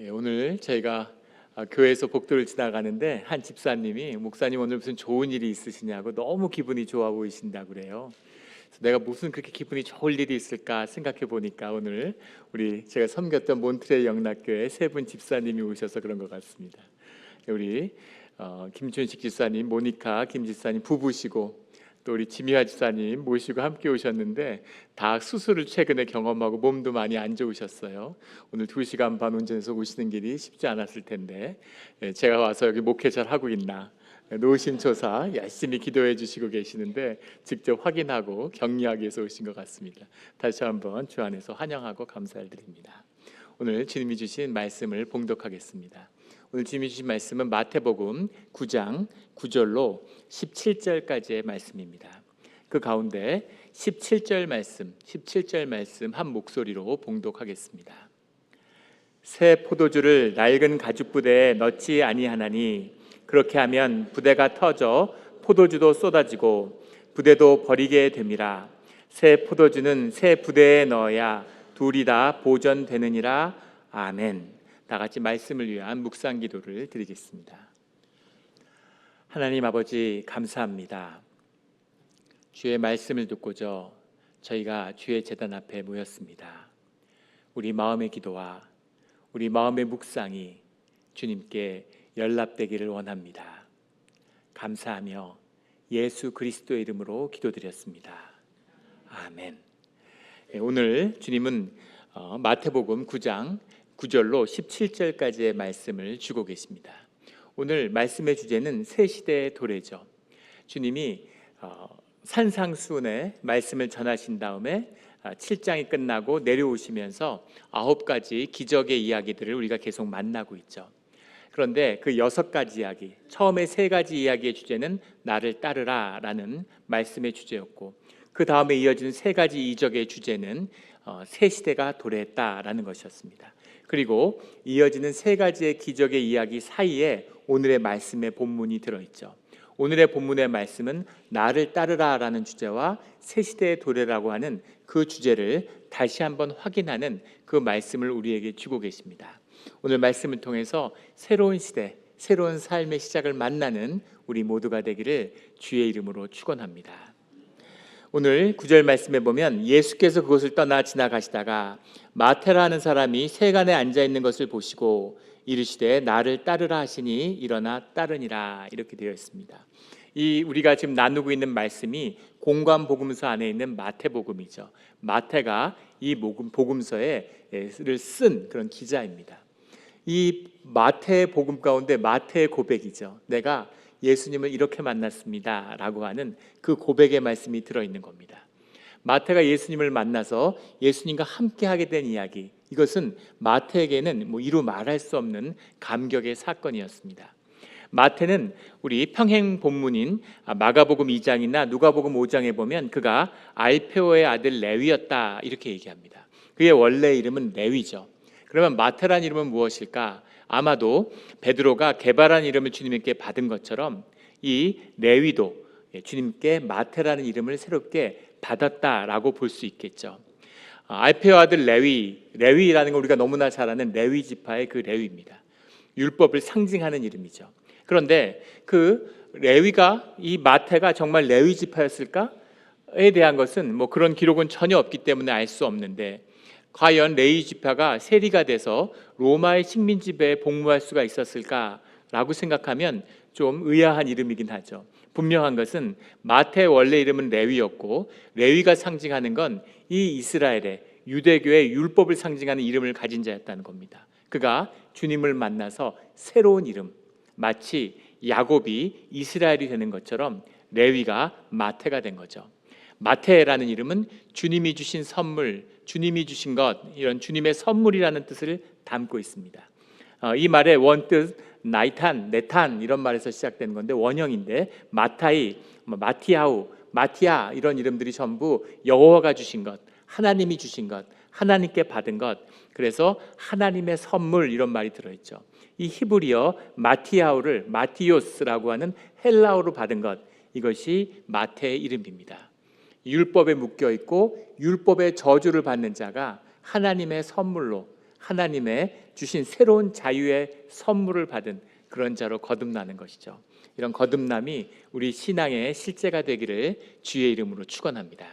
오늘 저희가 교회에서 복도를 지나가는데 한 집사님이 목사님 오늘 무슨 좋은 일이 있으시냐고 너무 기분이 좋아 보이신다고 그래요. 그래서 내가 무슨 그렇게 기분이 좋을 일이 있을까 생각해 보니까 오늘 제가 섬겼던 몬트레 영락교회 세 분 집사님이 오셔서 그런 것 같습니다. 우리 김준식 집사님, 모니카 김 집사님 부부시고 또 우리 지미아 집사님 모시고 함께 오셨는데 다 수술을 최근에 경험하고 몸도 많이 안 좋으셨어요. 오늘 2시간 반 운전해서 오시는 길이 쉽지 않았을 텐데 제가 와서 여기 목회 잘 하고 있나 노심초사 열심히 기도해 주시고 계시는데 직접 확인하고 격려하기 위해서 오신 것 같습니다. 다시 한번 주 안에서 환영하고 감사를 드립니다. 오늘 주님이 주신 말씀을 봉독하겠습니다. 오늘 주님이 주신 말씀은 마태복음 9장 9절로 17절까지의 말씀입니다. 그 가운데 17절 말씀 한 목소리로 봉독하겠습니다. 새 포도주를 낡은 가죽 부대에 넣지 아니하나니 그렇게 하면 부대가 터져 포도주도 쏟아지고 부대도 버리게 됨이라. 새 포도주는 새 부대에 넣어야 둘이 다 보존되느니라. 아멘. 다 같이 말씀을 위한 묵상 기도를 드리겠습니다. 하나님 아버지 감사합니다. 주의 말씀을 듣고자 저희가 주의 제단 앞에 모였습니다. 우리 마음의 기도와 우리 마음의 묵상이 주님께 연락되기를 원합니다. 감사하며 예수 그리스도의 이름으로 기도드렸습니다. 아멘. 오늘 주님은 마태복음 9장 9절로 17절까지의 말씀을 주고 계십니다. 오늘 말씀의 주제는 새 시대의 도래죠. 주님이 산상수훈의 말씀을 전하신 다음에 7장이 끝나고 내려오시면서 9가지 기적의 이야기들을 우리가 계속 만나고 있죠. 그런데 그 6가지 이야기, 처음에 3가지 이야기의 주제는 나를 따르라 라는 말씀의 주제였고, 그 다음에 이어지는 3가지 이적의 주제는 새 시대가 도래했다라는 것이었습니다. 그리고 이어지는 3가지의 기적의 이야기 사이에 오늘의 말씀의 본문이 들어있죠. 오늘의 본문의 말씀은 나를 따르라 라는 주제와 새 시대의 도래라고 하는 그 주제를 다시 한번 확인하는 그 말씀을 우리에게 주고 계십니다. 오늘 말씀을 통해서 새로운 시대, 새로운 삶의 시작을 만나는 우리 모두가 되기를 주의 이름으로 축원합니다. 오늘 9절 말씀에 보면 예수께서 그곳을 떠나 지나가시다가 마태라는 사람이 세간에 앉아있는 것을 보시고 이르시되 나를 따르라 하시니 일어나 따르니라, 이렇게 되어 있습니다. 이 우리가 지금 나누고 있는 말씀이 공관 복음서 안에 있는 마태복음이죠. 마태가 이 복음서를 쓴 그런 기자입니다. 이 마태복음 가운데 마태의 고백이죠. 내가 예수님을 이렇게 만났습니다 라고 하는 그 고백의 말씀이 들어있는 겁니다. 마태가 예수님을 만나서 예수님과 함께 하게 된 이야기, 이것은 마태에게는 이루 말할 수 없는 감격의 사건이었습니다. 마태는 우리 평행 본문인 마가복음 2장이나 누가복음 5장에 보면 그가 알페오의 아들 레위였다 이렇게 얘기합니다. 그의 원래 이름은 레위죠. 그러면 마태란 이름은 무엇일까? 아마도 베드로가 게바라는 이름을 주님께 받은 것처럼 이 레위도 주님께 마태라는 이름을 새롭게 받았다라고 볼 수 있겠죠. 알페오 아들 레위라는 건 우리가 너무나 잘 아는 레위 지파의 그 레위입니다. 율법을 상징하는 이름이죠. 그런데 그 레위가, 이 마태가 정말 레위 지파였을까에 대한 것은 그런 기록은 전혀 없기 때문에 알 수 없는데, 과연 레위 지파가 세리가 돼서 로마의 식민 지배에 복무할 수가 있었을까라고 생각하면 좀 의아한 이름이긴 하죠. 분명한 것은 마태의 원래 이름은 레위였고, 레위가 상징하는 건 이 이스라엘의 유대교의 율법을 상징하는 이름을 가진 자였다는 겁니다. 그가 주님을 만나서 새로운 이름, 마치 야곱이 이스라엘이 되는 것처럼 레위가 마태가 된 거죠. 마태라는 이름은 주님이 주신 선물, 주님이 주신 것, 이런 주님의 선물이라는 뜻을 담고 있습니다. 이 말의 원뜻 나이탄, 네탄 이런 말에서 시작되는 건데 원형인데, 마타이, 마티아우, 마티아 이런 이름들이 전부 여호와가 주신 것, 하나님이 주신 것, 하나님께 받은 것, 그래서 하나님의 선물 이런 말이 들어있죠. 이 히브리어 마티아우를 마티오스라고 하는 헬라어로 받은 것, 이것이 마태의 이름입니다. 율법에 묶여 있고 율법의 저주를 받는 자가 하나님의 선물로, 하나님의 주신 새로운 자유의 선물을 받은 그런 자로 거듭나는 것이죠. 이런 거듭남이 우리 신앙의 실제가 되기를 주의 이름으로 축원합니다.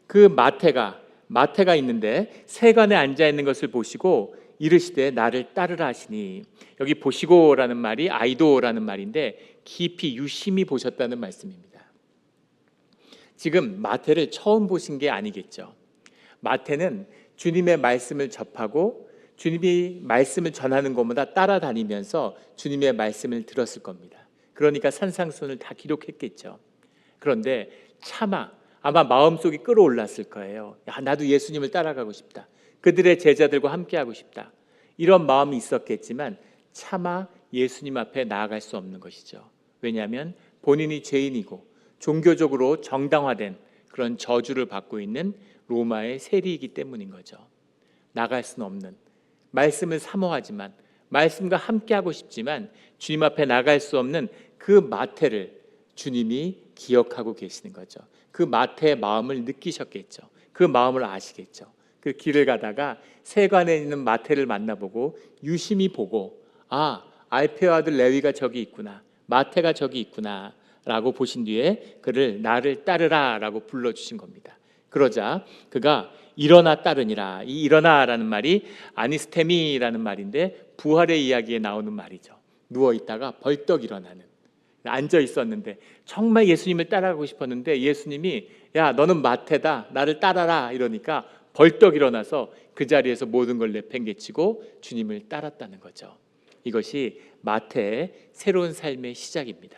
그 마태가 있는데 세관에 앉아 있는 것을 보시고 이르시되 나를 따르라 하시니, 여기 보시고라는 말이 아이도라는 말인데 깊이 유심히 보셨다는 말씀입니다. 지금 마태를 처음 보신 게 아니겠죠. 마태는 주님의 말씀을 접하고 주님이 말씀을 전하는 것마다 따라다니면서 주님의 말씀을 들었을 겁니다. 그러니까 산상수훈을 다 기록했겠죠. 그런데 아마 마음속이 끌어올랐을 거예요. 나도 예수님을 따라가고 싶다. 그들의 제자들과 함께하고 싶다. 이런 마음이 있었겠지만 차마 예수님 앞에 나아갈 수 없는 것이죠. 왜냐하면 본인이 죄인이고 종교적으로 정당화된 그런 저주를 받고 있는 로마의 세리이기 때문인 거죠. 나갈 수는 없는, 말씀을 사모하지만 말씀과 함께하고 싶지만 주님 앞에 나갈 수 없는 그 마태를 주님이 기억하고 계시는 거죠. 그 마태의 마음을 느끼셨겠죠. 그 마음을 아시겠죠. 그 길을 가다가 세관에 있는 마태를 만나보고 유심히 보고, 알페의 아들 레위가 저기 있구나, 마태가 저기 있구나 라고 보신 뒤에 그를 나를 따르라 라고 불러주신 겁니다. 그러자 그가 일어나 따르니라. 이 일어나라는 말이 아니스테미라는 말인데 부활의 이야기에 나오는 말이죠. 누워있다가 벌떡 일어나는, 앉아 있었는데 정말 예수님을 따라가고 싶었는데 예수님이 야 너는 마태다, 나를 따라라 이러니까 벌떡 일어나서 그 자리에서 모든 걸 내팽개치고 주님을 따랐다는 거죠. 이것이 마태의 새로운 삶의 시작입니다.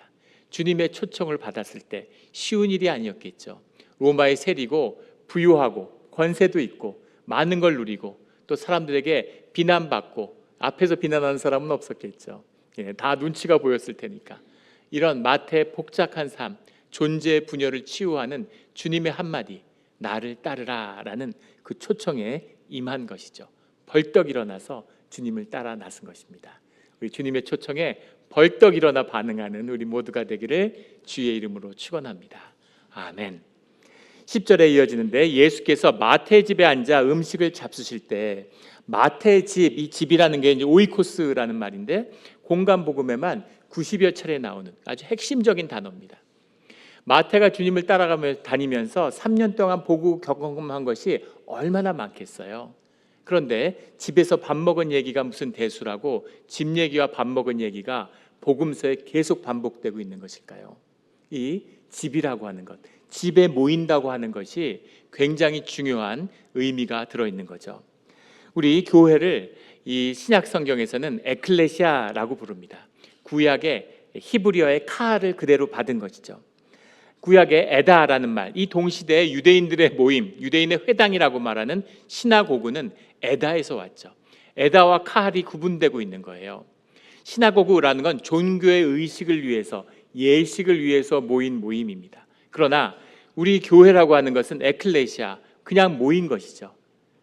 주님의 초청을 받았을 때 쉬운 일이 아니었겠죠. 로마의 세리고 부유하고 권세도 있고 많은 걸 누리고 또 사람들에게 비난받고 앞에서 비난하는 사람은 없었겠죠. 다 눈치가 보였을 테니까. 이런 마태의 복잡한 삶, 존재의 분열을 치유하는 주님의 한마디, 나를 따르라 라는 그 초청에 임한 것이죠. 벌떡 일어나서 주님을 따라 나선 것입니다. 우리 주님의 초청에 벌떡 일어나 반응하는 우리 모두가 되기를 주의 이름으로 축원합니다. 아멘. 10절에 이어지는데 예수께서 마태의 집에 앉아 음식을 잡수실 때, 마태의 집, 이 집이라는 게 이제 오이코스라는 말인데 공간복음에만 90여 차례 나오는 아주 핵심적인 단어입니다. 마태가 주님을 따라가며 다니면서 3년 동안 보고 경험한 것이 얼마나 많겠어요. 그런데 집에서 밥 먹은 얘기가 무슨 대수라고 집 얘기와 밥 먹은 얘기가 복음서에 계속 반복되고 있는 것일까요? 이 집이라고 하는 것, 집에 모인다고 하는 것이 굉장히 중요한 의미가 들어있는 거죠. 우리 교회를 이 신약 성경에서는 에클레시아라고 부릅니다. 구약의 히브리어의 카를 그대로 받은 것이죠. 구약의 에다라는 말, 이 동시대의 유대인들의 모임, 유대인의 회당이라고 말하는 시나고그는 에다에서 왔죠. 에다와 카할이 구분되고 있는 거예요. 시나고그라는 건 종교의 의식을 위해서, 예식을 위해서 모인 모임입니다. 그러나 우리 교회라고 하는 것은 에클레시아, 그냥 모인 것이죠.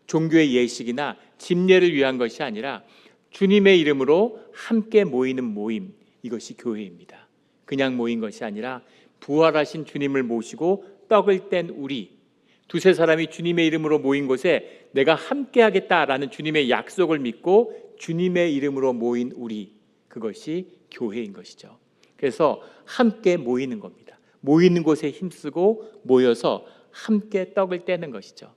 종교의 예식이나 집례를 위한 것이 아니라 주님의 이름으로 함께 모이는 모임, 이것이 교회입니다. 그냥 모인 것이 아니라 부활하신 주님을 모시고 떡을 뗀 우리, 두세 사람이 주님의 이름으로 모인 곳에 내가 함께 하겠다라는 주님의 약속을 믿고 주님의 이름으로 모인 우리, 그것이 교회인 것이죠. 그래서 함께 모이는 겁니다. 모이는 곳에 힘쓰고 모여서 함께 떡을 떼는 것이죠.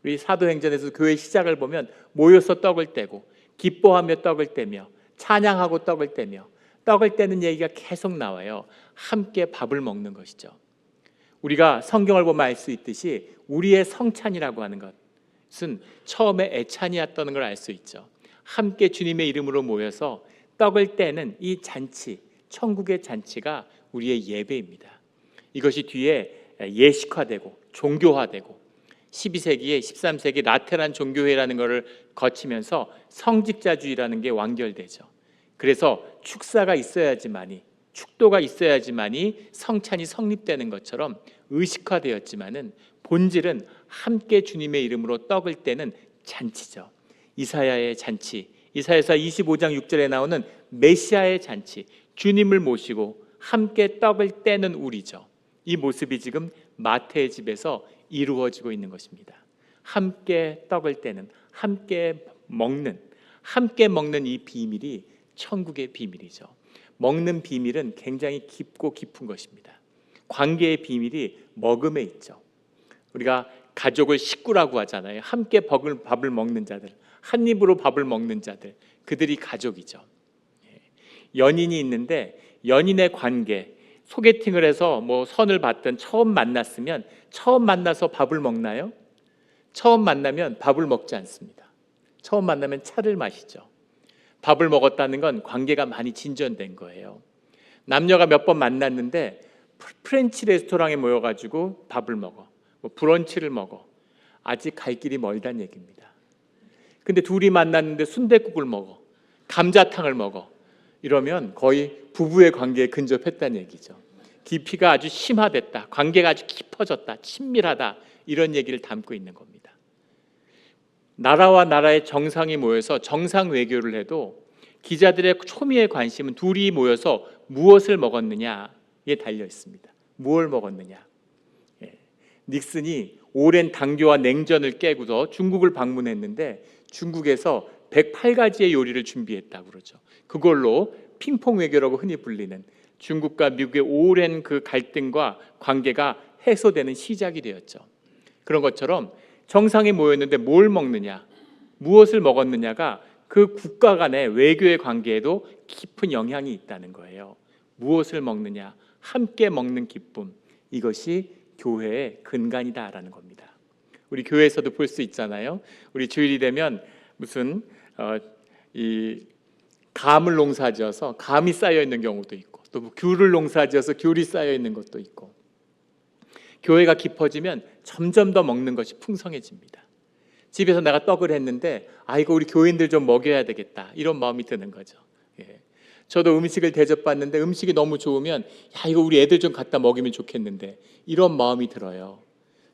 우리 사도행전에서 교회 시작을 보면 모여서 떡을 떼고 기뻐하며 떡을 떼며 찬양하고 떡을 떼며, 떡을 떼는 얘기가 계속 나와요. 함께 밥을 먹는 것이죠. 우리가 성경을 보면 알 수 있듯이 우리의 성찬이라고 하는 것은 처음에 애찬이었다는 걸 알 수 있죠. 함께 주님의 이름으로 모여서 떡을 떼는 이 잔치, 천국의 잔치가 우리의 예배입니다. 이것이 뒤에 예식화되고 종교화되고 12세기에 13세기 라테란 종교회라는 것을 거치면서 성직자주의라는 게 완결되죠. 그래서 축사가 있어야지만이, 축도가 있어야지만이 성찬이 성립되는 것처럼 의식화되었지만은 본질은 함께 주님의 이름으로 떡을 떼는 잔치죠. 이사야의 잔치, 이사야서 25장 6절에 나오는 메시아의 잔치, 주님을 모시고 함께 떡을 떼는 우리죠. 이 모습이 지금 마태의 집에서 이루어지고 있는 것입니다. 함께 떡을 떼는, 함께 함께 먹는 이 비밀이 천국의 비밀이죠. 먹는 비밀은 굉장히 깊고 깊은 것입니다. 관계의 비밀이 먹음에 있죠. 우리가 가족을 식구라고 하잖아요. 함께 밥을 먹는 자들, 한 입으로 밥을 먹는 자들, 그들이 가족이죠. 연인이 있는데 연인의 관계, 소개팅을 해서 선을 받든 처음 만났으면 처음 만나서 밥을 먹나요? 처음 만나면 밥을 먹지 않습니다. 처음 만나면 차를 마시죠. 밥을 먹었다는 건 관계가 많이 진전된 거예요. 남녀가 몇 번 만났는데 프렌치 레스토랑에 모여가지고 밥을 먹어, 브런치를 먹어. 아직 갈 길이 멀다는 얘기입니다. 근데 둘이 만났는데 순댓국을 먹어, 감자탕을 먹어. 이러면 거의 부부의 관계에 근접했다는 얘기죠. 깊이가 아주 심화됐다, 관계가 아주 깊어졌다, 친밀하다, 이런 얘기를 담고 있는 겁니다. 나라와 나라의 정상이 모여서 정상 외교를 해도 기자들의 초미의 관심은 둘이 모여서 무엇을 먹었느냐에 달려 있습니다. 무엇을 먹었느냐. 닉슨이 오랜 당교와 냉전을 깨고서 중국을 방문했는데 중국에서 108가지의 요리를 준비했다고 그러죠. 그걸로 핑퐁 외교라고 흔히 불리는 중국과 미국의 오랜 그 갈등과 관계가 해소되는 시작이 되었죠. 그런 것처럼 정상이 모였는데 뭘 먹느냐, 무엇을 먹었느냐가 그 국가 간의 외교의 관계에도 깊은 영향이 있다는 거예요. 무엇을 먹느냐, 함께 먹는 기쁨, 이것이 교회의 근간이다라는 겁니다. 우리 교회에서도 볼 수 있잖아요. 우리 주일이 되면 무슨 이 감을 농사지어서 감이 쌓여 있는 경우도 있고, 또 귤을 농사지어서 귤이 쌓여 있는 것도 있고, 교회가 깊어지면 점점 더 먹는 것이 풍성해집니다. 집에서 내가 떡을 했는데 이거 우리 교인들 좀 먹여야 되겠다, 이런 마음이 드는 거죠. 저도 음식을 대접받는데 음식이 너무 좋으면 이거 우리 애들 좀 갖다 먹이면 좋겠는데, 이런 마음이 들어요.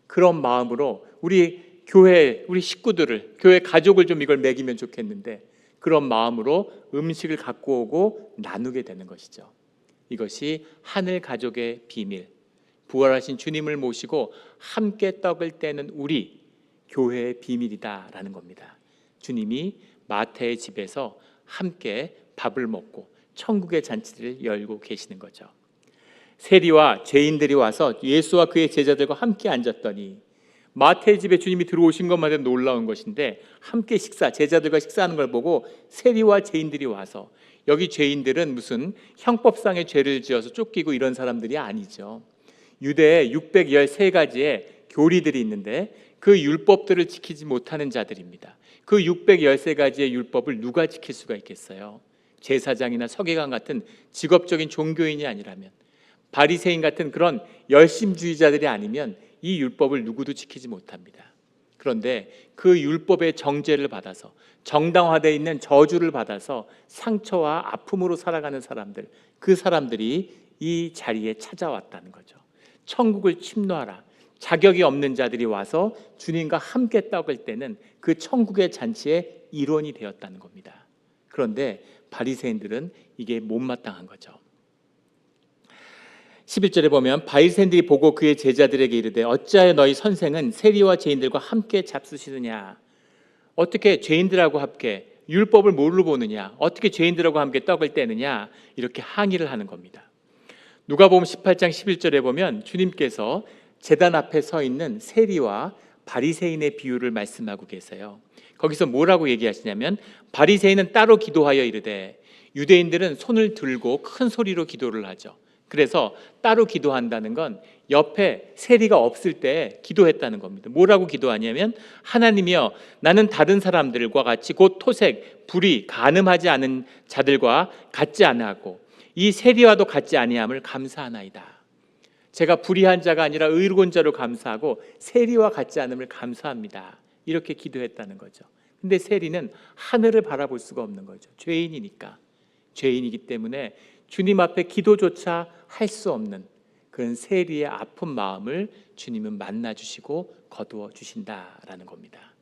그런 마음으로 우리 교회, 우리 식구들을, 교회 가족을 좀 이걸 먹이면 좋겠는데, 그런 마음으로 음식을 갖고 오고 나누게 되는 것이죠. 이것이 하늘 가족의 비밀, 부활하신 주님을 모시고 함께 떡을 떼는 우리 교회의 비밀이다라는 겁니다. 주님이 마태의 집에서 함께 밥을 먹고 천국의 잔치를 열고 계시는 거죠. 세리와 죄인들이 와서 예수와 그의 제자들과 함께 앉았더니, 마태의 집에 주님이 들어오신 것만 해도 놀라운 것인데, 함께 제자들과 식사하는 걸 보고 세리와 죄인들이 와서, 여기 죄인들은 무슨 형법상의 죄를 지어서 쫓기고 이런 사람들이 아니죠. 유대에 613가지의 교리들이 있는데 그 율법들을 지키지 못하는 자들입니다. 그 613가지의 율법을 누가 지킬 수가 있겠어요? 제사장이나 서기관 같은 직업적인 종교인이 아니라면, 바리새인 같은 그런 열심주의자들이 아니면 이 율법을 누구도 지키지 못합니다. 그런데 그 율법의 정죄를 받아서, 정당화되어 있는 저주를 받아서 상처와 아픔으로 살아가는 사람들, 그 사람들이 이 자리에 찾아왔다는 거죠. 천국을 침노하라, 자격이 없는 자들이 와서 주님과 함께 떡을 떼는 그 천국의 잔치의 일원이 되었다는 겁니다. 그런데 바리새인들은 이게 못마땅한 거죠. 11절에 보면, 바리새인들이 보고 그의 제자들에게 이르되 어찌하여 너희 선생은 세리와 죄인들과 함께 잡수시느냐. 어떻게 죄인들하고 함께 율법을 뭘로 보느냐, 어떻게 죄인들하고 함께 떡을 떼느냐, 이렇게 항의를 하는 겁니다. 누가복음 18장 11절에 보면 주님께서 제단 앞에 서 있는 세리와 바리새인의 비유를 말씀하고 계세요. 거기서 뭐라고 얘기하시냐면, 바리새인은 따로 기도하여 이르되, 유대인들은 손을 들고 큰 소리로 기도를 하죠. 그래서 따로 기도한다는 건 옆에 세리가 없을 때 기도했다는 겁니다. 뭐라고 기도하냐면, 하나님이여, 나는 다른 사람들과 같이 곧 토색, 불의, 간음하지 않은 자들과 같지 아니하고 이 세리와도 같지 아니함을 감사하나이다. 제가 불의한 자가 아니라 의로운 자로 감사하고 세리와 같지 않음을 감사합니다. 이렇게 기도했다는 거죠. 근데 세리는 하늘을 바라볼 수가 없는 거죠. 죄인이니까. 죄인이기 때문에 주님 앞에 기도조차 할 수 없는 그런 세리의 아픈 마음을 주님은 만나주시고 거두어 주신다라는 겁니다.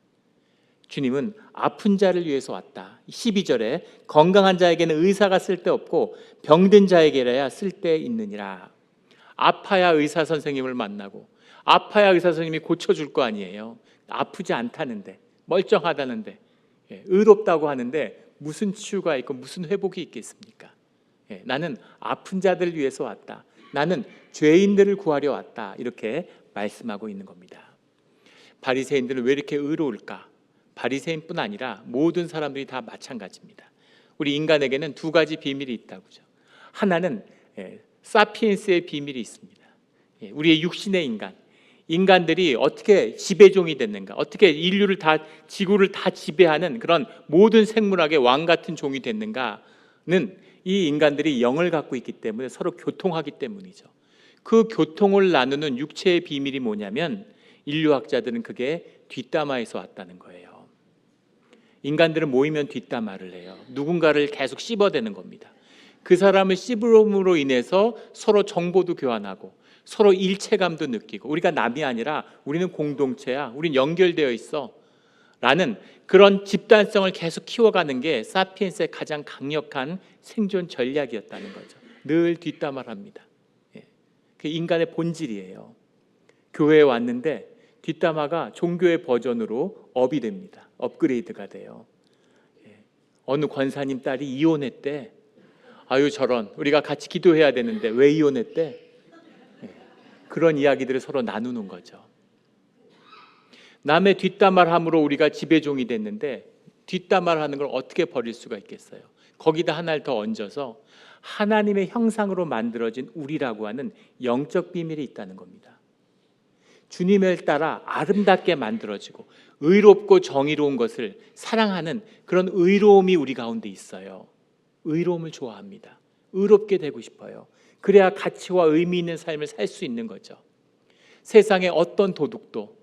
주님은 아픈 자를 위해서 왔다. 12절에 건강한 자에게는 의사가 쓸데없고 병든 자에게라야 쓸데있느니라. 아파야 의사 선생님을 만나고 아파야 의사 선생님이 고쳐줄 거 아니에요. 아프지 않다는데, 멀쩡하다는데 의롭다고 하는데 무슨 치유가 있고 무슨 회복이 있겠습니까? 나는 아픈 자들을 위해서 왔다. 나는 죄인들을 구하려 왔다. 이렇게 말씀하고 있는 겁니다. 바리새인들은 왜 이렇게 의로울까? 바리새인뿐 아니라 모든 사람들이 다 마찬가지입니다. 우리 인간에게는 두 가지 비밀이 있다고죠. 하나는 사피엔스의 비밀이 있습니다. 우리의 육신의 인간들이 어떻게 지배종이 됐는가, 어떻게 인류를 다, 지구를 다 지배하는 그런 모든 생물학의 왕 같은 종이 됐는가는 이 인간들이 영을 갖고 있기 때문에 서로 교통하기 때문이죠. 그 교통을 나누는 육체의 비밀이 뭐냐면 인류학자들은 그게 뒷담화에서 왔다는 거예요. 인간들은 모이면 뒷담화를 해요. 누군가를 계속 씹어대는 겁니다. 그 사람을 씹음으로 인해서 서로 정보도 교환하고 서로 일체감도 느끼고 우리가 남이 아니라 우리는 공동체야, 우린 연결되어 있어 라는 그런 집단성을 계속 키워가는 게 사피엔스의 가장 강력한 생존 전략이었다는 거죠. 늘 뒷담화를 합니다. 그게 인간의 본질이에요. 교회에 왔는데 뒷담화가 종교의 버전으로 업이 됩니다. 업그레이드가 돼요. 어느 권사님 딸이 이혼했대. 아유 저런, 우리가 같이 기도해야 되는데 왜 이혼했대? 그런 이야기들을 서로 나누는 거죠. 남의 뒷담화를 함으로 우리가 지배종이 됐는데 뒷담화를 하는 걸 어떻게 버릴 수가 있겠어요? 거기다 하나를 더 얹어서 하나님의 형상으로 만들어진 우리라고 하는 영적 비밀이 있다는 겁니다. 주님을 따라 아름답게 만들어지고 의롭고 정의로운 것을 사랑하는 그런 의로움이 우리 가운데 있어요. 의로움을 좋아합니다. 의롭게 되고 싶어요. 그래야 가치와 의미 있는 삶을 살 수 있는 거죠. 세상에 어떤 도둑도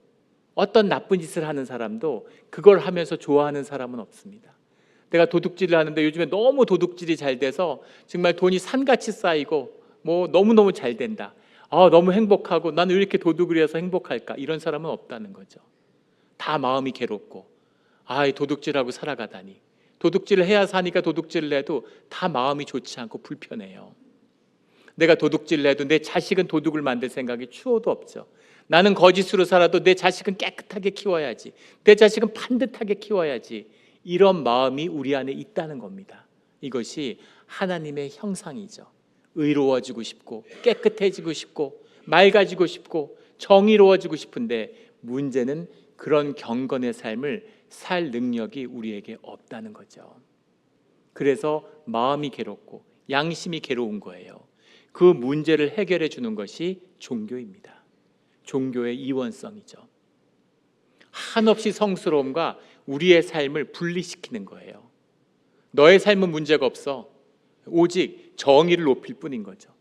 어떤 나쁜 짓을 하는 사람도 그걸 하면서 좋아하는 사람은 없습니다. 내가 도둑질을 하는데 요즘에 너무 도둑질이 잘 돼서 정말 돈이 산같이 쌓이고 뭐 너무너무 잘 된다. 너무 행복하고 나는 왜 이렇게 도둑을 해서 행복할까? 이런 사람은 없다는 거죠. 다 마음이 괴롭고 도둑질하고 살아가다니. 도둑질을 해야 사니까 도둑질을 해도 다 마음이 좋지 않고 불편해요. 내가 도둑질을 해도 내 자식은 도둑을 만들 생각이 추호도 없죠. 나는 거짓으로 살아도 내 자식은 깨끗하게 키워야지. 내 자식은 반듯하게 키워야지. 이런 마음이 우리 안에 있다는 겁니다. 이것이 하나님의 형상이죠. 의로워지고 싶고 깨끗해지고 싶고 맑아지고 싶고 정의로워지고 싶은데 문제는 그런 경건의 삶을 살 능력이 우리에게 없다는 거죠. 그래서 마음이 괴롭고 양심이 괴로운 거예요. 그 문제를 해결해 주는 것이 종교입니다. 종교의 이원성이죠. 한없이 성스러움과 우리의 삶을 분리시키는 거예요. 너의 삶은 문제가 없어. 오직 정의를 높일 뿐인 거죠.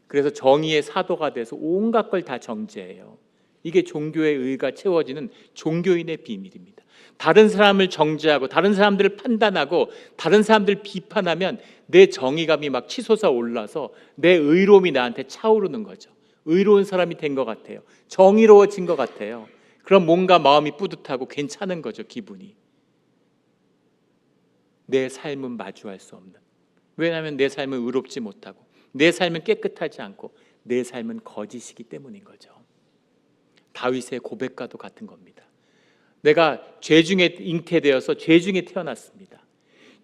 그래서 정의의 사도가 돼서 온갖 걸 다 정죄해요. 이게 종교의 의가 채워지는 종교인의 비밀입니다. 다른 사람을 정죄하고 다른 사람들을 판단하고 다른 사람들을 비판하면 내 정의감이 막 치솟아 올라서 내 의로움이 나한테 차오르는 거죠. 의로운 사람이 된 것 같아요. 정의로워진 것 같아요. 그럼 뭔가 마음이 뿌듯하고 괜찮은 거죠. 기분이. 내 삶은 마주할 수 없는, 왜냐하면 내 삶은 의롭지 못하고 내 삶은 깨끗하지 않고 내 삶은 거짓이기 때문인 거죠. 다윗의 고백과도 같은 겁니다. 내가 죄 중에 잉태되어서 죄 중에 태어났습니다.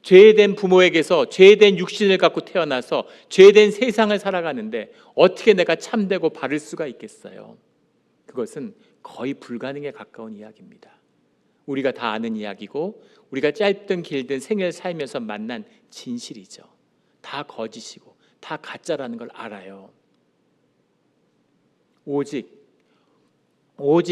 죄된 부모에게서 죄된 육신을 갖고 태어나서 죄된 세상을 살아가는데 어떻게 내가 참되고 바를 수가 있겠어요? 그것은 거의 불가능에 가까운 이야기입니다. 우리가 다 아는 이야기고 우리가 짧든 길든 생애를 살면서 만난 진실이죠. 다 거짓이고 다 가짜라는 걸 알아요. 오직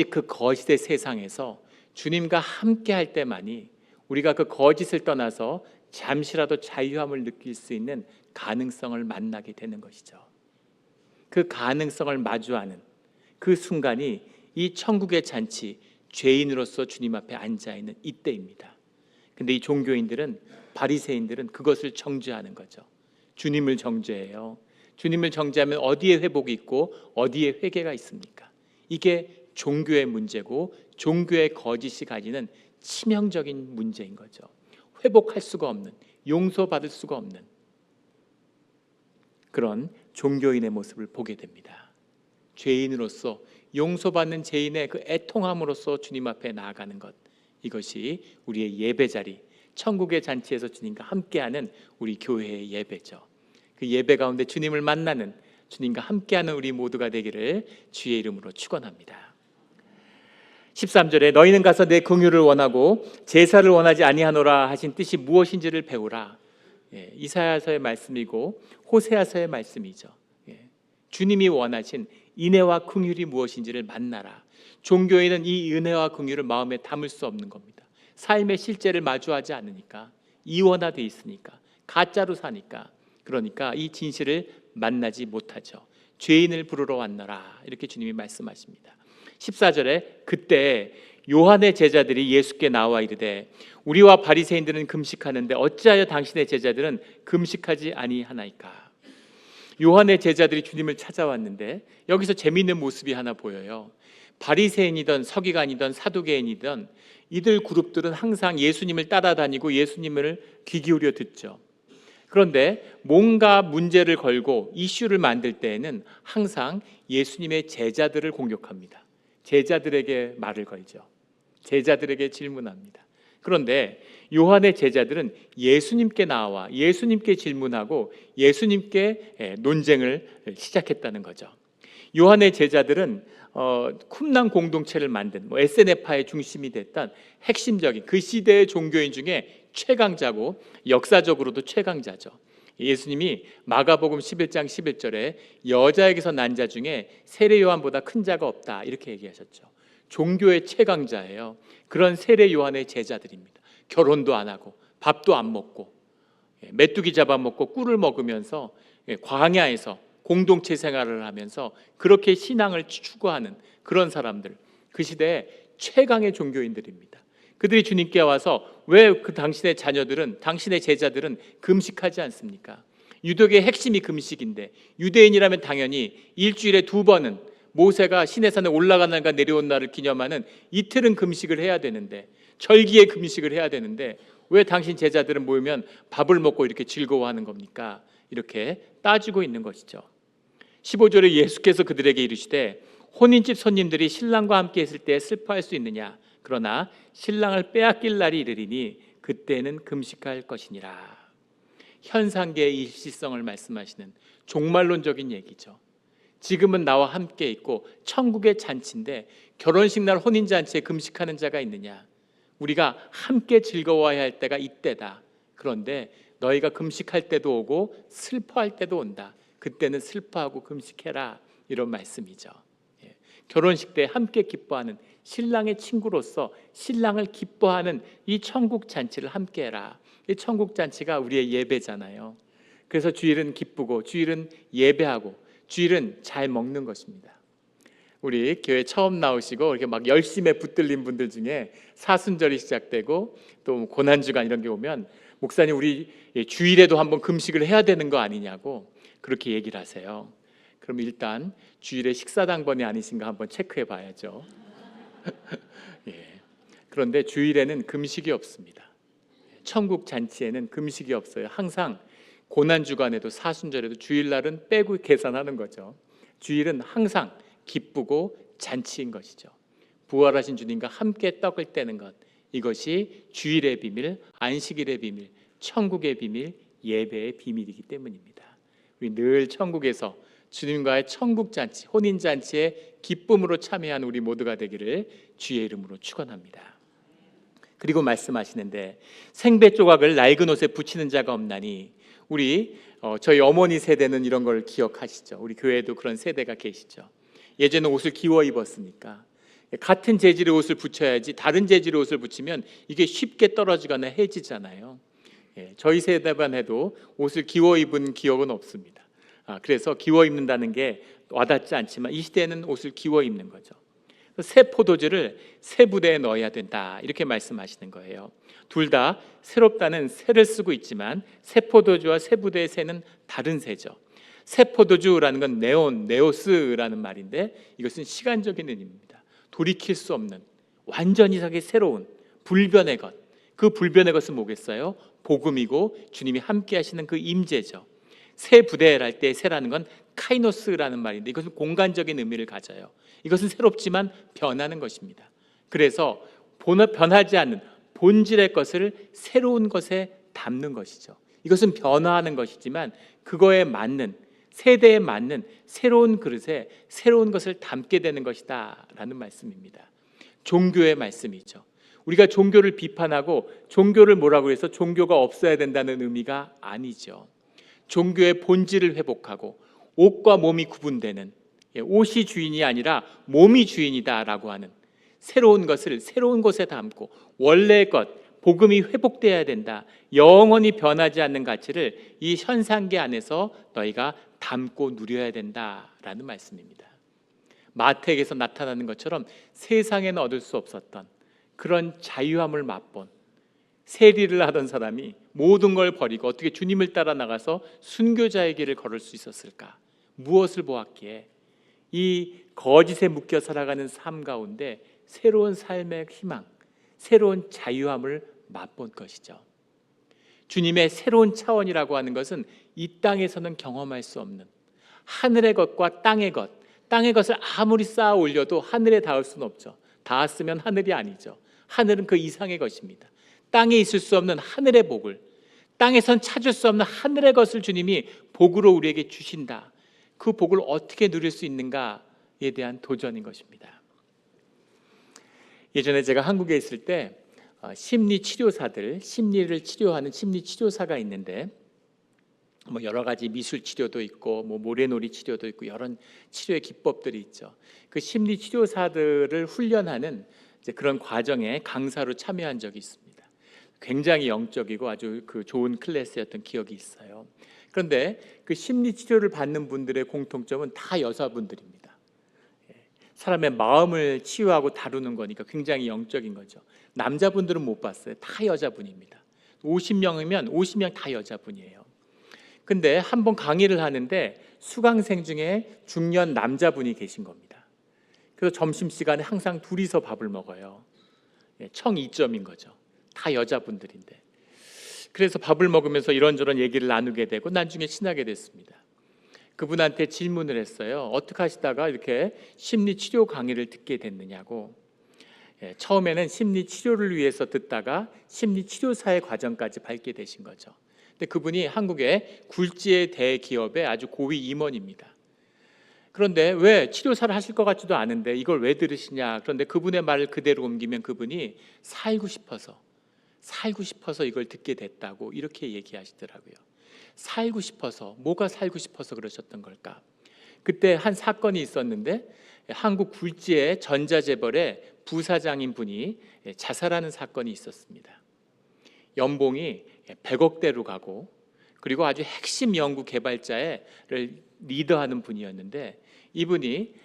그 거짓의 세상에서 주님과 함께 할 때만이 우리가 그 거짓을 떠나서 잠시라도 자유함을 느낄 수 있는 가능성을 만나게 되는 것이죠. 그 가능성을 마주하는 그 순간이 이 천국의 잔치, 죄인으로서 주님 앞에 앉아있는 이때입니다. 근데 이 종교인들은, 바리새인들은 그것을 정죄하는 거죠. 주님을 정죄해요. 주님을 정죄하면 어디에 회복이 있고 어디에 회개가 있습니까? 이게 종교의 문제고 종교의 거짓이 가지는 치명적인 문제인 거죠. 회복할 수가 없는, 용서받을 수가 없는 그런 종교인의 모습을 보게 됩니다. 죄인으로서 용서받는 죄인의 그 애통함으로써 주님 앞에 나아가는 것, 이것이 우리의 예배 자리, 천국의 잔치에서 주님과 함께하는 우리 교회의 예배죠. 그 예배 가운데 주님을 만나는, 주님과 함께하는 우리 모두가 되기를 주의 이름으로 축원합니다. 13절에 너희는 가서 내 긍휼을 원하고 제사를 원하지 아니하노라 하신 뜻이 무엇인지를 배우라. 이사야서의 말씀이고 호세아서의 말씀이죠. 주님이 원하신 인애와 긍휼이 무엇인지를 만나라. 종교에는 이 은혜와 긍휼을 마음에 담을 수 없는 겁니다. 삶의 실제를 마주하지 않으니까, 이원화돼 있으니까, 가짜로 사니까, 그러니까 이 진실을 만나지 못하죠. 죄인을 부르러 왔노라, 이렇게 주님이 말씀하십니다. 14절에 그때 요한의 제자들이 예수께 나와 이르되 우리와 바리새인들은 금식하는데 어찌하여 당신의 제자들은 금식하지 아니하나이까. 요한의 제자들이 주님을 찾아왔는데 여기서 재미있는 모습이 하나 보여요. 바리새인이든 서기관이든 사두개인이든 이들 그룹들은 항상 예수님을 따라다니고 예수님을 귀 기울여 듣죠. 그런데 뭔가 문제를 걸고 이슈를 만들 때에는 항상 예수님의 제자들을 공격합니다. 제자들에게 말을 걸죠. 제자들에게 질문합니다. 그런데 요한의 제자들은 예수님께 나와 예수님께 질문하고 예수님께 논쟁을 시작했다는 거죠. 요한의 제자들은 쿰란 공동체를 만든 SNF파의 중심이 됐던 핵심적인 그 시대의 종교인 중에 최강자고 역사적으로도 최강자죠. 예수님이 마가복음 11장 11절에 여자에게서 난 자 중에 세례 요한보다 큰 자가 없다, 이렇게 얘기하셨죠. 종교의 최강자예요. 그런 세례 요한의 제자들입니다. 결혼도 안 하고 밥도 안 먹고 메뚜기 잡아먹고 꿀을 먹으면서 광야에서 공동체 생활을 하면서 그렇게 신앙을 추구하는 그런 사람들, 그 시대의 최강의 종교인들입니다. 그들이 주님께 와서 왜 그 당신의 자녀들은, 당신의 제자들은 금식하지 않습니까? 유독의 핵심이 금식인데 유대인이라면 당연히 일주일에 2번은 모세가 시내산에 올라간 날과 내려온 날을 기념하는 이틀은 금식을 해야 되는데, 절기에 금식을 해야 되는데 왜 당신 제자들은 모이면 밥을 먹고 이렇게 즐거워하는 겁니까? 이렇게 따지고 있는 것이죠. 15절에 예수께서 그들에게 이르시되 혼인집 손님들이 신랑과 함께 있을 때 슬퍼할 수 있느냐? 그러나 신랑을 빼앗길 날이 이르리니 그때는 금식할 것이니라. 현상계의 일시성을 말씀하시는 종말론적인 얘기죠. 지금은 나와 함께 있고 천국의 잔치인데 결혼식 날 혼인잔치에 금식하는 자가 있느냐? 우리가 함께 즐거워해야 할 때가 이때다. 그런데 너희가 금식할 때도 오고 슬퍼할 때도 온다. 그때는 슬퍼하고 금식해라, 이런 말씀이죠. 결혼식 때 함께 기뻐하는 신랑의 친구로서 신랑을 기뻐하는 이 천국 잔치를 함께 해라. 이 천국 잔치가 우리의 예배잖아요. 그래서 주일은 기쁘고 주일은 예배하고 주일은 잘 먹는 것입니다. 우리 교회 처음 나오시고 이렇게 막 열심에 붙들린 분들 중에 사순절이 시작되고 또 고난주간 이런 게 오면 목사님 우리 주일에도 한번 금식을 해야 되는 거 아니냐고 그렇게 얘기를 하세요. 그럼 일단 주일에 식사당번이 아니신가 한번 체크해 봐야죠. 그런데 주일에는 금식이 없습니다. 천국 잔치에는 금식이 없어요. 항상 고난주간에도 사순절에도 주일날은 빼고 계산하는 거죠. 주일은 항상 기쁘고 잔치인 것이죠. 부활하신 주님과 함께 떡을 떼는 것, 이것이 주일의 비밀, 안식일의 비밀, 천국의 비밀, 예배의 비밀이기 때문입니다. 우리 늘 천국에서 주님과의 천국잔치, 혼인잔치에 기쁨으로 참여한 우리 모두가 되기를 주의 이름으로 축원합니다. 그리고 말씀하시는데 생배 조각을 낡은 옷에 붙이는 자가 없나니, 우리 저희 어머니 세대는 이런 걸 기억하시죠. 우리 교회에도 그런 세대가 계시죠. 예전에 옷을 기워 입었으니까 같은 재질의 옷을 붙여야지 다른 재질의 옷을 붙이면 이게 쉽게 떨어지거나 해지잖아요. 저희 세대만 해도 옷을 기워 입은 기억은 없습니다. 그래서 기워 입는다는 게 와닿지 않지만 이 시대에는 옷을 기워 입는 거죠. 새 포도주를 새 부대에 넣어야 된다, 이렇게 말씀하시는 거예요. 둘 다 새롭다는 새를 쓰고 있지만 새 포도주와 새 부대의 새는 다른 새죠. 새 포도주라는 건 네오스라는 말인데 이것은 시간적인 의미입니다. 돌이킬 수 없는 완전히 새로운 불변의 것. 그 불변의 것은 뭐겠어요? 복음이고 주님이 함께 하시는 그 임재죠. 새 부대랄 때 새라는 건 카이노스라는 말인데 이것은 공간적인 의미를 가져요. 이것은 새롭지만 변하는 것입니다. 그래서 변하지 않는 본질의 것을 새로운 것에 담는 것이죠. 이것은 변화하는 것이지만 그거에 맞는, 세대에 맞는 새로운 그릇에 새로운 것을 담게 되는 것이다 라는 말씀입니다. 종교의 말씀이죠. 우리가 종교를 비판하고 종교를 뭐라고 해서 종교가 없어야 된다는 의미가 아니죠. 종교의 본질을 회복하고 옷과 몸이 구분되는, 옷이 주인이 아니라 몸이 주인이다라고 하는 새로운 것을 새로운 곳에 담고 원래의 것, 복음이 회복되어야 된다. 영원히 변하지 않는 가치를 이 현상계 안에서 너희가 담고 누려야 된다라는 말씀입니다. 마태에게서 나타나는 것처럼 세상에는 얻을 수 없었던 그런 자유함을 맛본, 세리를 하던 사람이 모든 걸 버리고 어떻게 주님을 따라 나가서 순교자의 길을 걸을 수 있었을까? 무엇을 보았기에 이 거짓에 묶여 살아가는 삶 가운데 새로운 삶의 희망, 새로운 자유함을 맛본 것이죠. 주님의 새로운 차원이라고 하는 것은 이 땅에서는 경험할 수 없는 하늘의 것과 땅의 것, 땅의 것을 아무리 쌓아 올려도 하늘에 닿을 수는 없죠. 닿았으면 하늘이 아니죠. 하늘은 그 이상의 것입니다. 땅에 있을 수 없는 하늘의 복을, 땅에선 찾을 수 없는 하늘의 것을 주님이 복으로 우리에게 주신다. 그 복을 어떻게 누릴 수 있는가에 대한 도전인 것입니다. 예전에 제가 한국에 있을 때 심리치료사들, 심리를 치료하는 심리치료사가 있는데 여러 가지 미술 치료도 있고 모래놀이 치료도 있고 여러 치료의 기법들이 있죠. 그 심리치료사들을 훈련하는 그런 과정에 강사로 참여한 적이 있습니다. 굉장히 영적이고 아주 좋은 클래스였던 기억이 있어요. 그런데 그 심리치료를 받는 분들의 공통점은 다 여자분들입니다. 사람의 마음을 치유하고 다루는 거니까 굉장히 영적인 거죠. 남자분들은 못 봤어요. 다 여자분입니다. 50명이면 50명 다 여자분이에요. 근데 한 번 강의를 하는데 수강생 중에 중년 남자분이 계신 겁니다. 그래서 점심시간에 항상 둘이서 밥을 먹어요. 청 2점인 거죠. 다 여자분들인데. 그래서 밥을 먹으면서 이런저런 얘기를 나누게 되고 나중에 친하게 됐습니다. 그분한테 질문을 했어요. 어떻게 하시다가 이렇게 심리치료 강의를 듣게 됐느냐고. 처음에는 심리치료를 위해서 듣다가 심리치료사의 과정까지 밟게 되신 거죠. 근데 그분이 한국의 굴지의 대기업의 아주 고위 임원입니다. 그런데 왜 치료사를 하실 것 같지도 않은데 이걸 왜 들으시냐. 그런데 그분의 말을 그대로 옮기면 그분이 살고 싶어서 이걸 듣게 됐다고 이렇게 얘기하시더라고요. 살고 싶어서, 뭐가 살고 싶어서 그러셨던 걸까? 그때 한 사건이 있었는데 한국 굴지의 전자재벌의 부사장인 분이 자살하는 사건이 있었습니다. 연봉이 100억대로 가고 그리고 아주 핵심 연구 개발자를 리더하는 분이었는데 이분이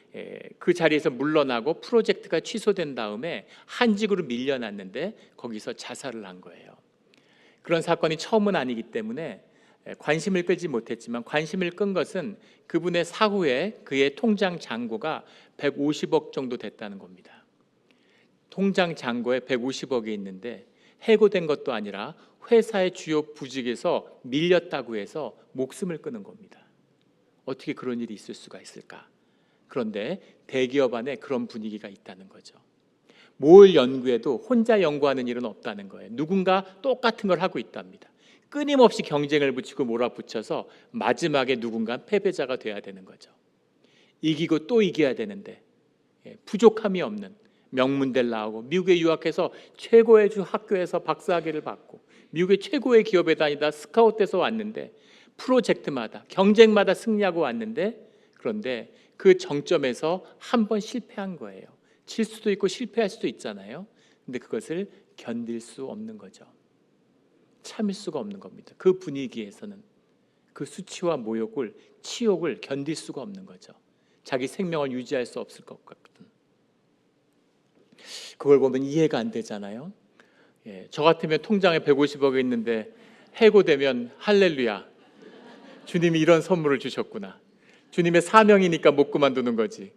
그 자리에서 물러나고 프로젝트가 취소된 다음에 한직으로 밀려났는데 거기서 자살을 한 거예요. 그런 사건이 처음은 아니기 때문에 관심을 끌지 못했지만 관심을 끈 것은 그분의 사후에 그의 통장 잔고가 150억 정도 됐다는 겁니다. 통장 잔고에 150억이 있는데 해고된 것도 아니라 회사의 주요 부직에서 밀렸다고 해서 목숨을 끊은 겁니다. 어떻게 그런 일이 있을 수가 있을까? 그런데 대기업 안에 그런 분위기가 있다는 거죠. 뭘 연구해도 혼자 연구하는 일은 없다는 거예요. 누군가 똑같은 걸 하고 있답니다. 끊임없이 경쟁을 붙이고 몰아붙여서 마지막에 누군가 패배자가 돼야 되는 거죠. 이기고 또 이겨야 되는데 부족함이 없는 명문대를 나오고 미국에 유학해서 최고의 학교에서 박사학위를 받고 미국의 최고의 기업에 다니다 스카웃돼서 왔는데 프로젝트마다 경쟁마다 승리하고 왔는데 그런데 그 정점에서 한 번 실패한 거예요. 질 수도 있고 실패할 수도 있잖아요. 근데 그것을 견딜 수 없는 거죠. 참을 수가 없는 겁니다. 그 분위기에서는 그 수치와 모욕을 치욕을 견딜 수가 없는 거죠. 자기 생명을 유지할 수 없을 것 같은. 그걸 보면 이해가 안 되잖아요. 저 같으면 통장에 150억이 있는데 해고되면 할렐루야. 주님이 이런 선물을 주셨구나. 주님의 사명이니까 못 그만두는 거지.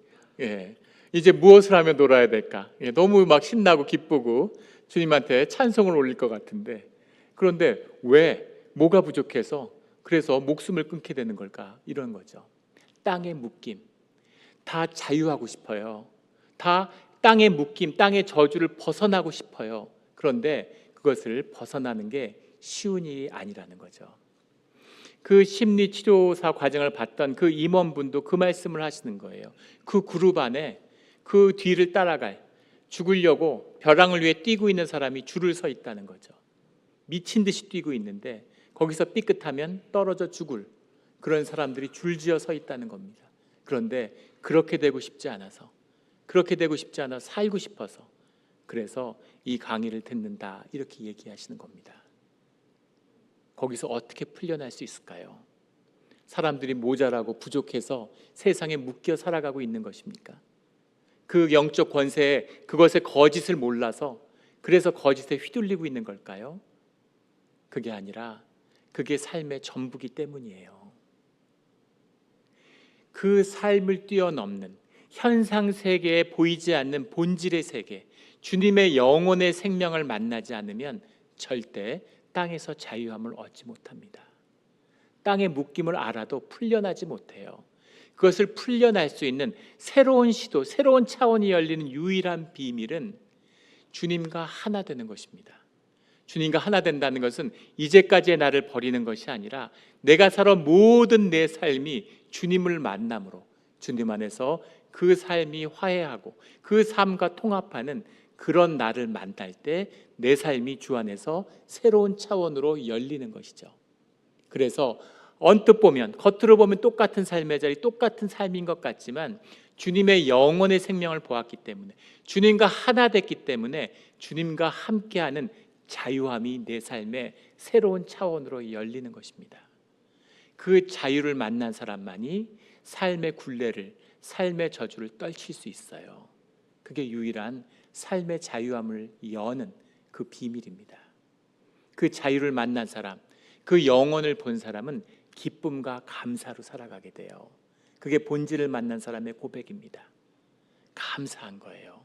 이제 무엇을 하면 놀아야 될까? 너무 막 신나고 기쁘고 주님한테 찬송을 올릴 것 같은데 그런데 왜? 뭐가 부족해서 그래서 목숨을 끊게 되는 걸까? 이런 거죠. 땅의 묶임. 다 자유하고 싶어요. 다 땅의 묶임, 땅의 저주를 벗어나고 싶어요. 그런데 그것을 벗어나는 게 쉬운 일이 아니라는 거죠. 그 심리치료사 과정을 받던 그 임원분도 그 말씀을 하시는 거예요. 그 그룹 안에 그 뒤를 따라갈, 죽으려고 벼랑을 위해 뛰고 있는 사람이 줄을 서 있다는 거죠. 미친 듯이 뛰고 있는데 거기서 삐끗하면 떨어져 죽을 그런 사람들이 줄지어 서 있다는 겁니다. 그런데 그렇게 되고 싶지 않아서 살고 싶어서, 그래서 이 강의를 듣는다, 이렇게 얘기하시는 겁니다. 거기서 어떻게 풀려날 수 있을까요? 사람들이 모자라고 부족해서 세상에 묶여 살아가고 있는 것입니까? 그 영적 권세에 그것의 거짓을 몰라서 그래서 거짓에 휘둘리고 있는 걸까요? 그게 아니라 그게 삶의 전부기 때문이에요. 그 삶을 뛰어넘는 현상 세계에 보이지 않는 본질의 세계, 주님의 영혼의 생명을 만나지 않으면 절대 땅에서 자유함을 얻지 못합니다. 땅의 묶임을 알아도 풀려나지 못해요. 그것을 풀려날 수 있는 새로운 시도, 새로운 차원이 열리는 유일한 비밀은 주님과 하나 되는 것입니다. 주님과 하나 된다는 것은 이제까지의 나를 버리는 것이 아니라 내가 살아온 모든 내 삶이 주님을 만남으로 주님 안에서 그 삶이 화해하고 그 삶과 통합하는 그런 나를 만날 때 내 삶이 주 안에서 새로운 차원으로 열리는 것이죠. 그래서 언뜻 보면, 겉으로 보면 똑같은 삶의 자리, 똑같은 삶인 것 같지만 주님의 영혼의 생명을 보았기 때문에, 주님과 하나 됐기 때문에 주님과 함께하는 자유함이 내 삶의 새로운 차원으로 열리는 것입니다. 그 자유를 만난 사람만이 삶의 굴레를, 삶의 저주를 떨칠 수 있어요. 그게 유일한 삶의 자유함을 여는 그 비밀입니다. 그 자유를 만난 사람, 그 영혼을 본 사람은 기쁨과 감사로 살아가게 돼요. 그게 본질을 만난 사람의 고백입니다. 감사한 거예요.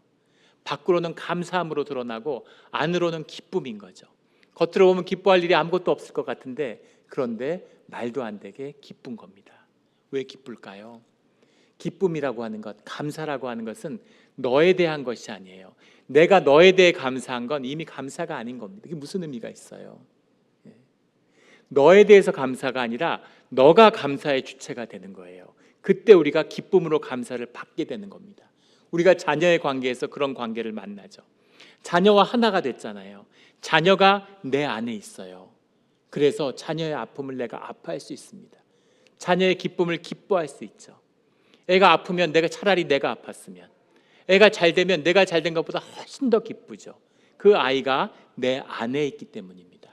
밖으로는 감사함으로 드러나고 안으로는 기쁨인 거죠. 겉으로 보면 기뻐할 일이 아무것도 없을 것 같은데, 그런데 말도 안 되게 기쁜 겁니다. 왜 기쁠까요? 기쁨이라고 하는 것, 감사라고 하는 것은 너에 대한 것이 아니에요. 내가 너에 대해 감사한 건 이미 감사가 아닌 겁니다. 이게 무슨 의미가 있어요? 너에 대해서 감사가 아니라 너가 감사의 주체가 되는 거예요. 그때 우리가 기쁨으로 감사를 받게 되는 겁니다. 우리가 자녀의 관계에서 그런 관계를 만나죠. 자녀와 하나가 됐잖아요. 자녀가 내 안에 있어요. 그래서 자녀의 아픔을 내가 아파할 수 있습니다. 자녀의 기쁨을 기뻐할 수 있죠. 애가 아프면 차라리 내가 아팠으면, 애가 잘 되면 내가 잘 된 것보다 훨씬 더 기쁘죠. 그 아이가 내 안에 있기 때문입니다.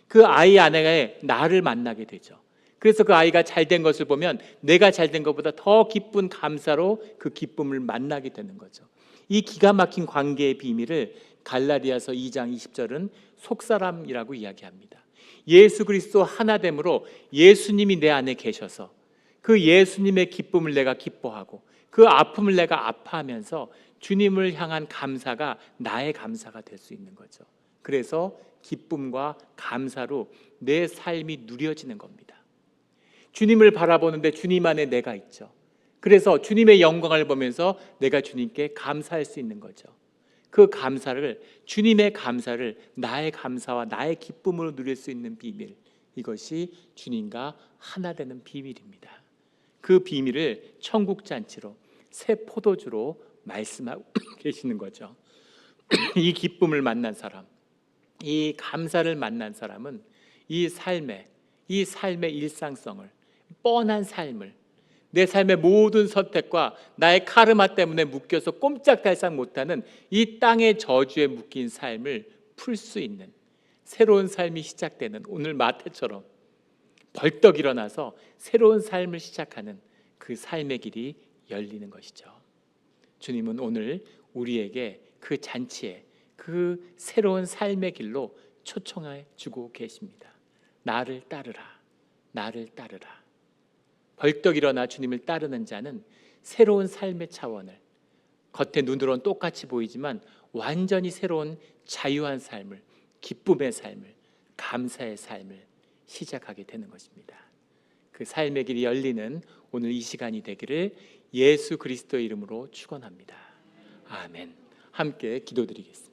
그 아이 안에 나를 만나게 되죠. 그래서 그 아이가 잘 된 것을 보면 내가 잘 된 것보다 더 기쁜 감사로 그 기쁨을 만나게 되는 거죠. 이 기가 막힌 관계의 비밀을 갈라디아서 2장 20절은 속사람이라고 이야기합니다. 예수 그리스도 하나됨으로 예수님이 내 안에 계셔서 그 예수님의 기쁨을 내가 기뻐하고 그 아픔을 내가 아파하면서 주님을 향한 감사가 나의 감사가 될 수 있는 거죠. 그래서 기쁨과 감사로 내 삶이 누려지는 겁니다. 주님을 바라보는데 주님 안에 내가 있죠. 그래서 주님의 영광을 보면서 내가 주님께 감사할 수 있는 거죠. 그 감사를, 주님의 감사를 나의 감사와 나의 기쁨으로 누릴 수 있는 비밀, 이것이 주님과 하나 되는 비밀입니다. 그 비밀을 천국 잔치로, 새 포도주로 말씀하고 계시는 거죠. 이 기쁨을 만난 사람, 이 감사를 만난 사람은 이 삶의 일상성을, 뻔한 삶을, 내 삶의 모든 선택과 나의 카르마 때문에 묶여서 꼼짝달싹 못하는 이 땅의 저주에 묶인 삶을 풀 수 있는 새로운 삶이 시작되는, 오늘 마태처럼 벌떡 일어나서 새로운 삶을 시작하는 그 삶의 길이 열리는 것이죠. 주님은 오늘 우리에게 그 잔치에, 그 새로운 삶의 길로 초청해 주고 계십니다. 나를 따르라, 나를 따르라. 벌떡 일어나 주님을 따르는 자는 새로운 삶의 차원을, 겉에 눈으로는 똑같이 보이지만 완전히 새로운 자유한 삶을, 기쁨의 삶을, 감사의 삶을 시작하게 되는 것입니다. 그 삶의 길이 열리는 오늘 이 시간이 되기를 예수 그리스도의 이름으로 축원합니다. 아멘. 함께 기도드리겠습니다.